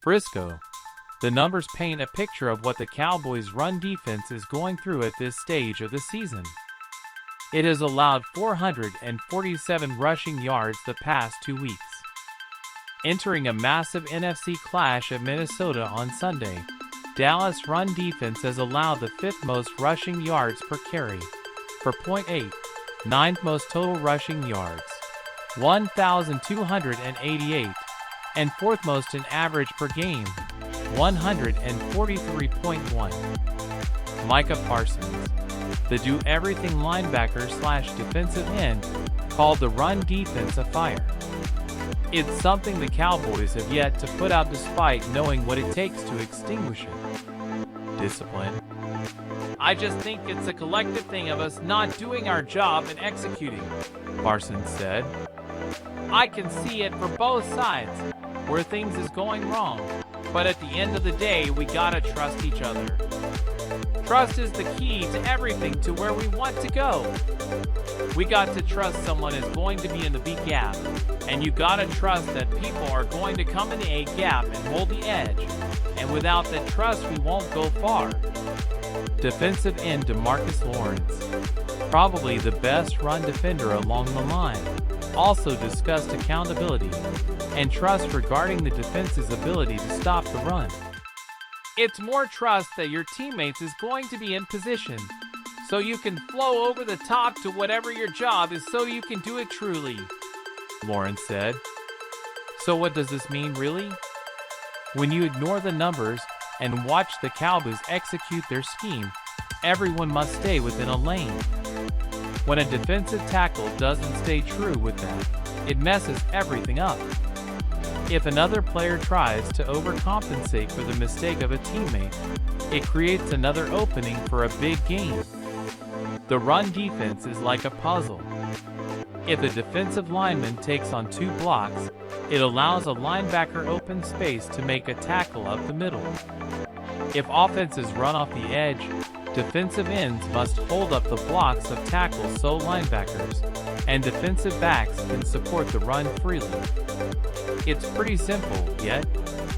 FRISCO. The numbers paint a picture of what the Cowboys' run defense is going through at this stage of the season. It has allowed 447 rushing yards the past 2 weeks. Entering a massive NFC clash at Minnesota on Sunday, Dallas' run defense has allowed the 5th most rushing yards per carry, for .8, 9th most total rushing yards, 1,288, and 4th most in average per game, 143.1. Micah Parsons, the do-everything linebacker/defensive end, called the run defense a fire. It's something the Cowboys have yet to put out despite knowing what it takes to extinguish it. Discipline. I just think it's a collective thing of us not doing our job and executing, Parsons said. I can see it for both sides, where things is going wrong, but at the end of the day, we gotta trust each other. Trust is the key to everything to where we want to go. We got to trust someone is going to be in the B gap, and you gotta trust that people are going to come in the A gap and hold the edge, and without that trust, we won't go far. Defensive end DeMarcus Lawrence, probably the best run defender along the line, also discussed accountability and trust regarding the defense's ability to stop the run. It's more trust that your teammates is going to be in position, so you can flow over the top to whatever your job is so you can do it truly, Lawrence said. So what does this mean really? When you ignore the numbers and watch the Cowboys execute their scheme, everyone must stay within a lane. When a defensive tackle doesn't stay true with that, it messes everything up. If another player tries to overcompensate for the mistake of a teammate, it creates another opening for a big gain. The run defense is like a puzzle. If a defensive lineman takes on 2 blocks, it allows a linebacker open space to make a tackle up the middle. If offenses run off the edge, defensive ends must hold up the blocks of tackles so linebackers and defensive backs can support the run freely. It's pretty simple, yet,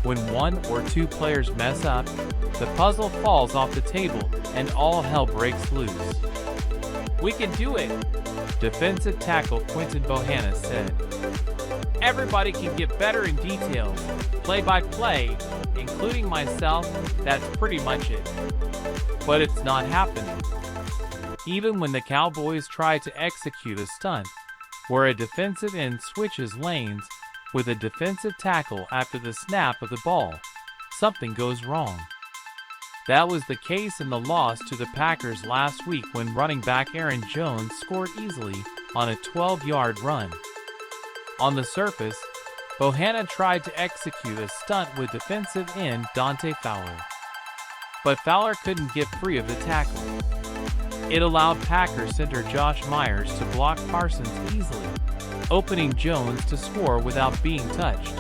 when 1 or 2 players mess up, the puzzle falls off the table and all hell breaks loose. We can do it, defensive tackle Quinton Bohanna said. Everybody can get better in details, play by play, including myself, that's pretty much it. But it's not happening. Even when the Cowboys try to execute a stunt, where a defensive end switches lanes with a defensive tackle after the snap of the ball, something goes wrong. That was the case in the loss to the Packers last week when running back Aaron Jones scored easily on a 12-yard run. On the surface, Bohanna tried to execute a stunt with defensive end Dante Fowler, but Fowler couldn't get free of the tackle. It allowed Packers center Josh Myers to block Parsons easily, opening Jones to score without being touched.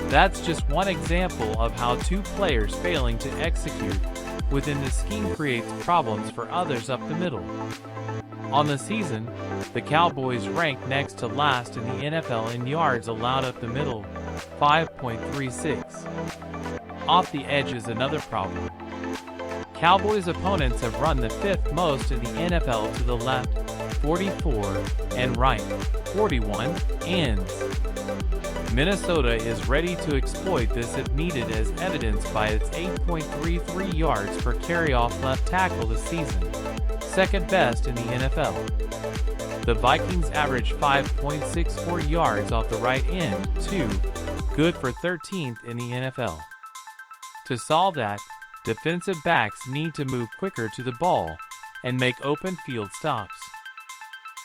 That's just one example of how 2 players failing to execute within the scheme creates problems for others up the middle. On the season, the Cowboys rank next to last in the NFL in yards allowed up the middle, 5.36. Off the edge is another problem. Cowboys opponents have run the 5th most in the NFL to the left, 44, and right, 41, ends. Minnesota is ready to exploit this if needed, as evidenced by its 8.33 yards per carry off left tackle this season, 2nd best in the NFL. The Vikings average 5.64 yards off the right end, too, good for 13th in the NFL. To solve that, defensive backs need to move quicker to the ball and make open field stops.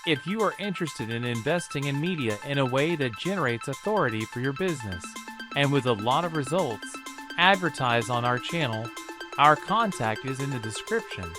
If you are interested in investing in media in a way that generates authority for your business, and with a lot of results, advertise on our channel. Our contact is in the description.